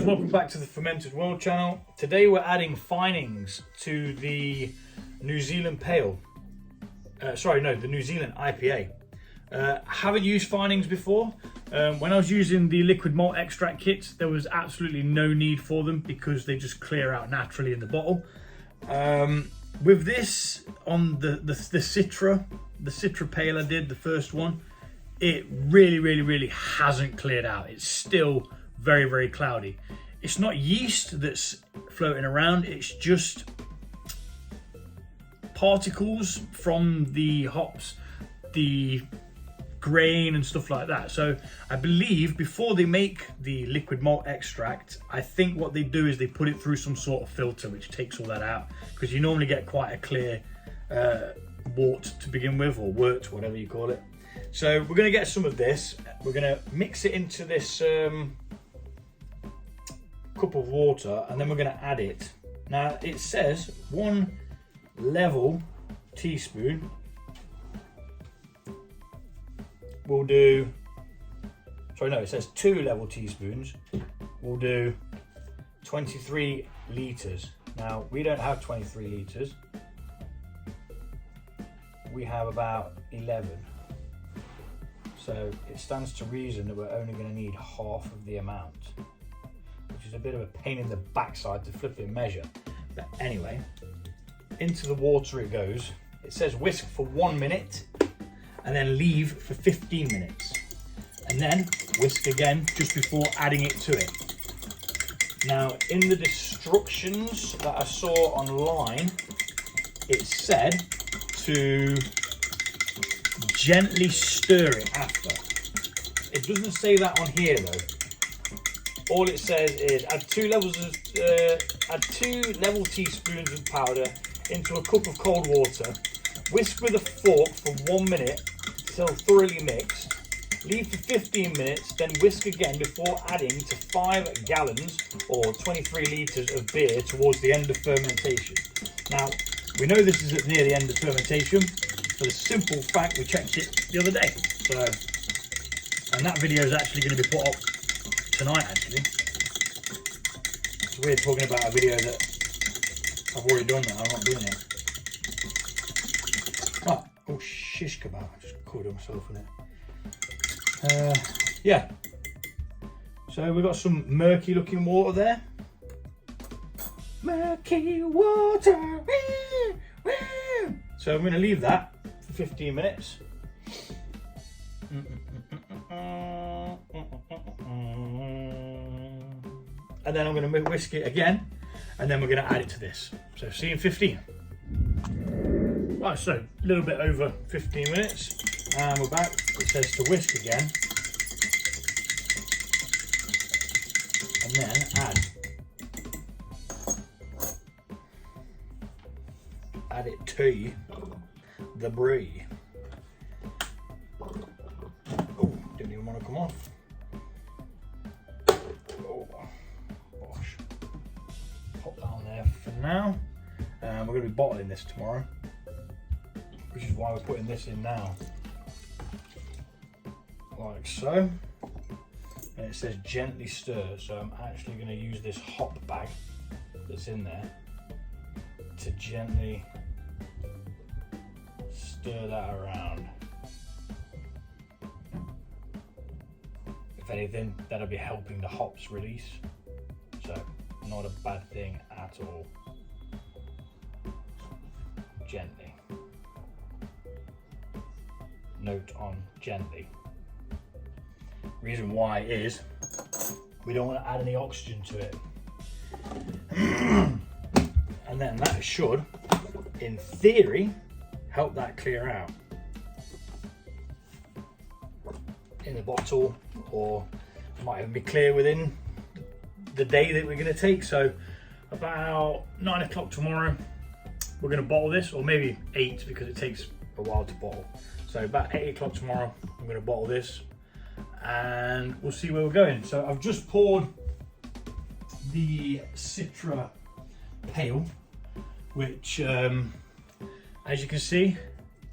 guys, welcome back to the Fermented World channel. Today we're adding finings to the New Zealand Pale. The New Zealand IPA. Haven't used finings before. When I was using the liquid malt extract kits, there was absolutely no need for them because they just clear out naturally in the bottle. With this on the Citra Pale I did, the first one, it really hasn't cleared out. It's still very cloudy. It's not yeast that's floating around, it's just particles from the hops, the grain and stuff like that. So I believe before they make the liquid malt extract, I think what they do is they put it through some sort of filter which takes all that out, because you normally get quite a clear wort to begin with, or wort, whatever you call it. So we're going to get some of this, we're going to mix it into this cup of water, and then we're going to add it. Now it says 1 level teaspoon will do, it says 2 level teaspoons will do 23 litres. Now we don't have 23 litres, we have about 11. So it stands to reason that we're only going to need half of the amount, which is a bit of a pain in the backside to flip and measure. But anyway, into the water it goes. It says whisk for 1 minute and then leave for 15 minutes. And then whisk again just before adding it to it. Now in the instructions that I saw online, it said to gently stir it after. It doesn't say that on here though. All it says is add 2 level teaspoons of powder into a cup of cold water. Whisk with a fork for 1 minute till thoroughly mixed. Leave for 15 minutes, then whisk again before adding to 5 gallons or 23 litres of beer towards the end of fermentation. Now, we know this is near the end of fermentation for the simple fact we checked it the other day. So, and that video is actually going to be put up tonight actually. It's weird talking about a video that I've already done that, I'm not doing it. Oh shish kebab, I just caught myself in it. Yeah. So we've got some murky looking water there. Murky water. So I'm going to leave that for 15 minutes. And then I'm going to whisk it again, and then we're going to add it to this. So see you in 15. Right, so a little bit over 15 minutes, and we're back. It says to whisk again, and then add it to the brew. Oh, didn't even want to come off. Oh, gosh. Pop that on there for now. We're going to be bottling this tomorrow, which is why we're putting this in now. Like so. And it says gently stir, so I'm actually going to use this hop bag that's in there to gently stir that around. If anything, that'll be helping the hops release, so not a bad thing at all. Gently. Note on gently. Reason why is we don't want to add any oxygen to it. And then that should, in theory, help that clear out in the bottle, or might even be clear within the day that we're going to take. So about 9 o'clock tomorrow we're going to bottle this, or maybe 8 because it takes a while to bottle. So about 8 o'clock tomorrow I'm going to bottle this, and we'll see where we're going. So I've just poured the Citra Pale, which as you can see,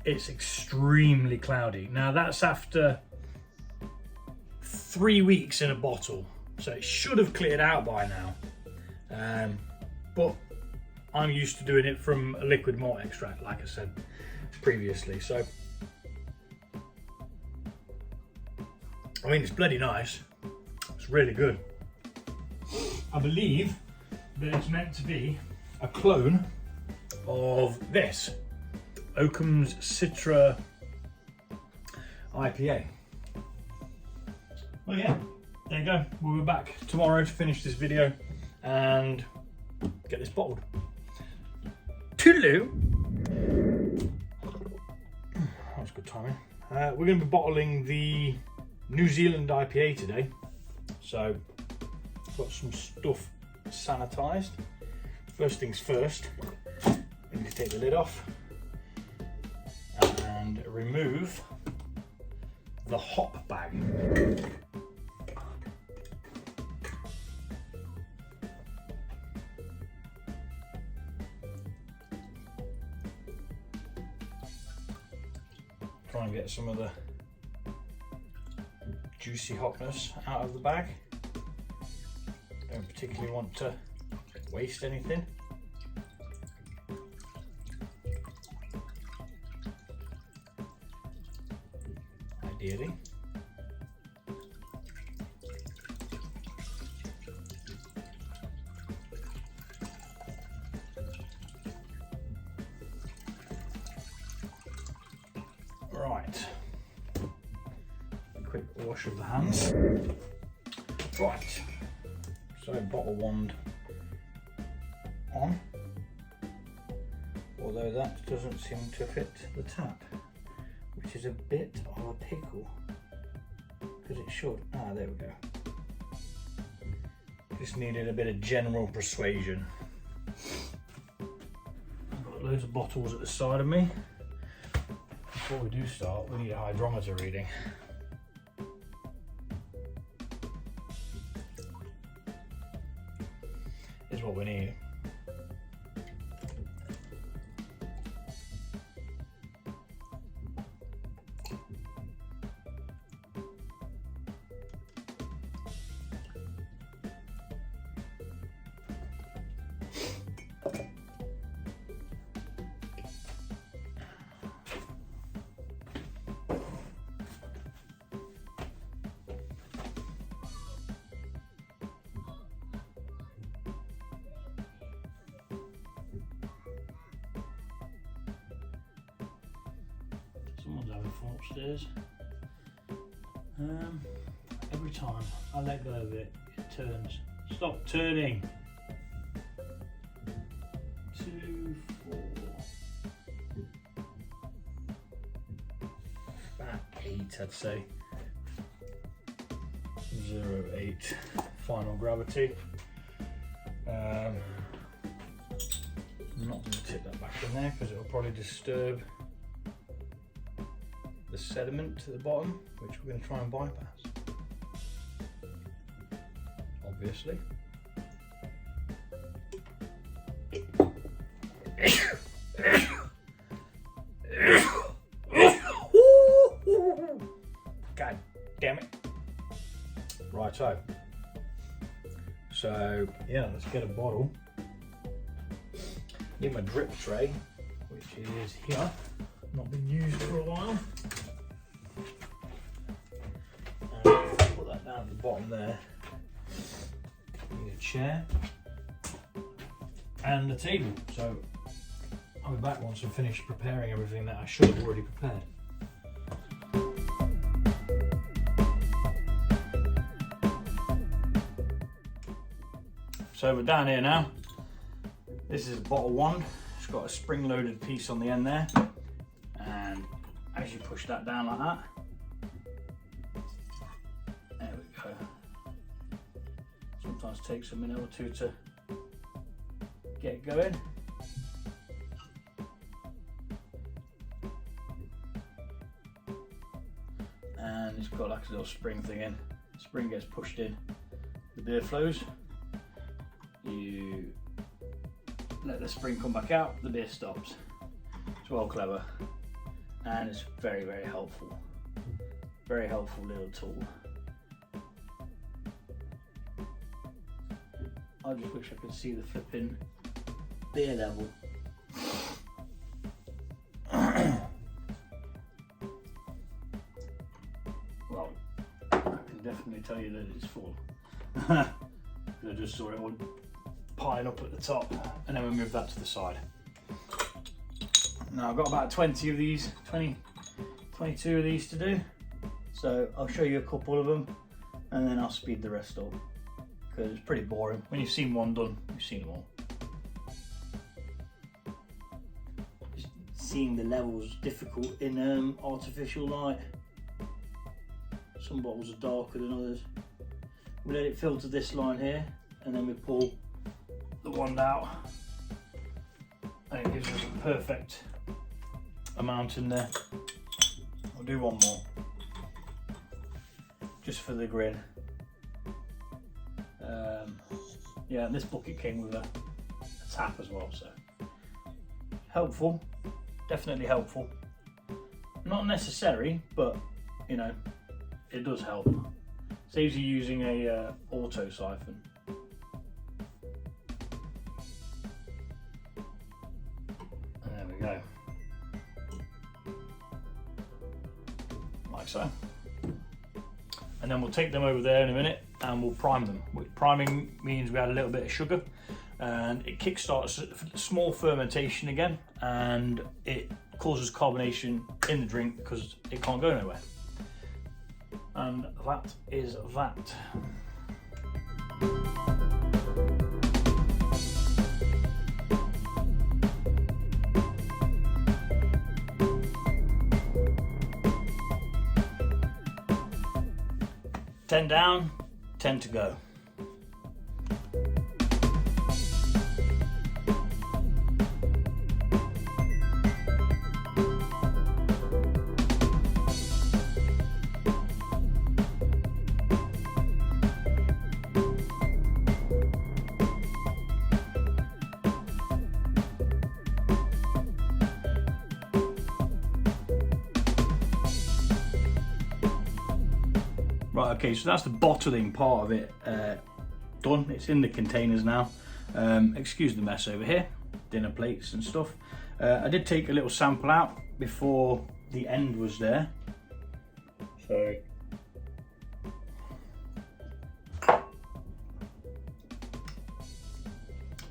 it's extremely cloudy. Now that's after 3 weeks in a bottle. so it should have cleared out by now. But I'm used to doing it from a liquid malt extract, like I said previously. So, I mean, it's bloody nice. It's really good. I believe that it's meant to be a clone of this Oakham's Citra IPA. Well, yeah, there you go. We'll be back tomorrow to finish this video and get this bottled. Toodaloo. That's good timing. We're going to be bottling the New Zealand IPA today. So, got some stuff sanitized. First things first, we need to take the lid off and remove the hop bag. Try and get some of the juicy hopness out of the bag. Don't particularly want to waste anything. Ideally. Right. A quick wash of the hands. Right. So bottle wand on, although that doesn't seem to fit the tap, which is a bit of a pickle, because it should. Ah, there we go. Just needed a bit of general persuasion. I've got loads of bottles at the side of me. Before we do start, we need a hydrometer reading. Is what we need. Someone's having fun upstairs. Every time I let go of it, it turns. Stop turning. 2, 4. About 8, I'd say. 0.8 final gravity. I'm not going to tip that back in there because it will probably disturb the sediment to the bottom, which we're going to try and bypass, obviously. God damn it. Righto. So yeah, let's get a bottle. Get my drip tray, which is here, not been used for a while. Put that down at the bottom there. Need a chair and a table. So I'll be back once I've finished preparing everything that I should have already prepared. So we're down here now. This is bottle 1. It's got a spring-loaded piece on the end there, and as you push that down like that, there we go. Sometimes takes a minute or two to get going. And it's got like a little spring thing in. The spring gets pushed in, the beer flows. You let the spring come back out, the beer stops. It's well clever, and it's very, very helpful. Very helpful little tool. I just wish I could see the flipping beer level. Well, I can definitely tell you that it's full. I just saw it all piling up at the top, and then we move that to the side. Now I've got about 20 of these, 22 of these to do. So I'll show you a couple of them, and then I'll speed the rest up, because it's pretty boring. When you've seen one done, you've seen them all. Just seeing the levels is difficult in artificial light. Some bottles are darker than others. We let it filter this line here, and then we pull the wand out, and it gives us a perfect amount in there. I'll do one more, just for the grin. Yeah, this bucket came with a tap as well, so helpful, definitely helpful. Not necessary, but you know, it does help. Saves you using a auto siphon. And there we go, like so. And then we'll take them over there in a minute and we'll prime them. Priming means we add a little bit of sugar, and it kickstarts a small fermentation again, and it causes carbonation in the drink because it can't go nowhere. And that is that. Ten down, 10 to go. Right, okay, so that's the bottling part of it done. It's in the containers now. Excuse the mess over here, dinner plates and stuff. I did take a little sample out before the end was there. So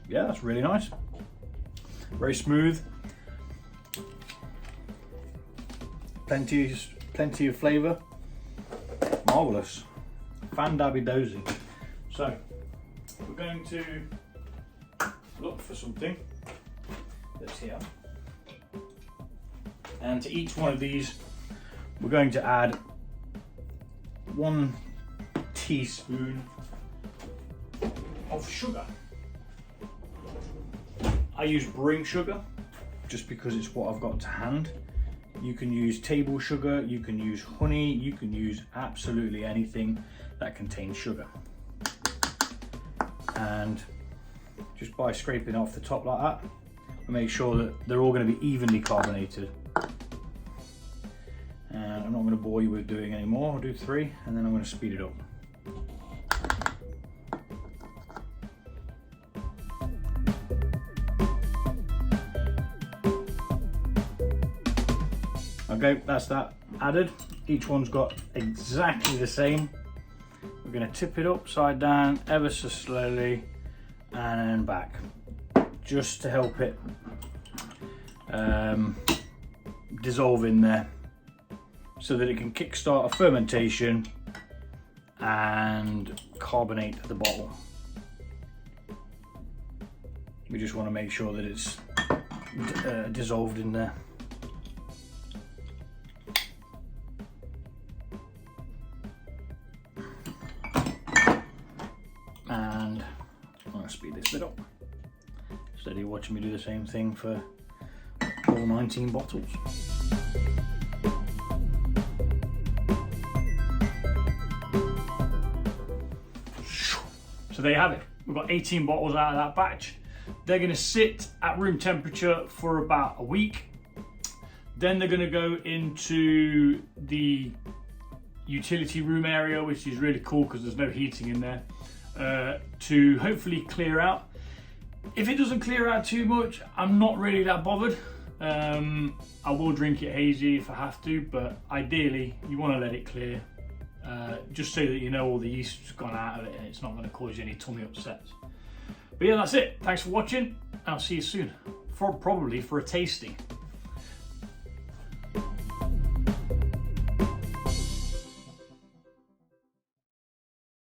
yeah, that's really nice. Very smooth. Plenty of flavour. Marvellous. Fan-dabby-dozy. So, we're going to look for something that's here. And to each one of these, we're going to add 1 teaspoon of sugar. I use brewing sugar just because it's what I've got to hand. You can use table sugar, you can use honey, you can use absolutely anything that contains sugar. And just by scraping off the top like that, I make sure that they're all going to be evenly carbonated. And I'm not going to bore you with doing any more. I'll do 3 and then I'm going to speed it up. Okay, that's that added. Each one's got exactly the same. We're going to tip it upside down ever so slowly and then back, just to help it dissolve in there, so that it can kickstart a fermentation and carbonate the bottle. We just want to make sure that it's dissolved in there. And I'm going to speed this bit up. Steady watching me do the same thing for all 19 bottles. So there you have it. We've got 18 bottles out of that batch. They're going to sit at room temperature for about a week. Then they're going to go into the utility room area, which is really cool because there's no heating in there. to hopefully clear out. If it doesn't clear out too much, I'm not really that bothered. I will drink it hazy if I have to, but ideally you want to let it clear, just so that you know all the yeast has gone out of it and it's not going to cause you any tummy upsets. But yeah, that's it. Thanks for watching. I'll see you soon, probably for a tasting.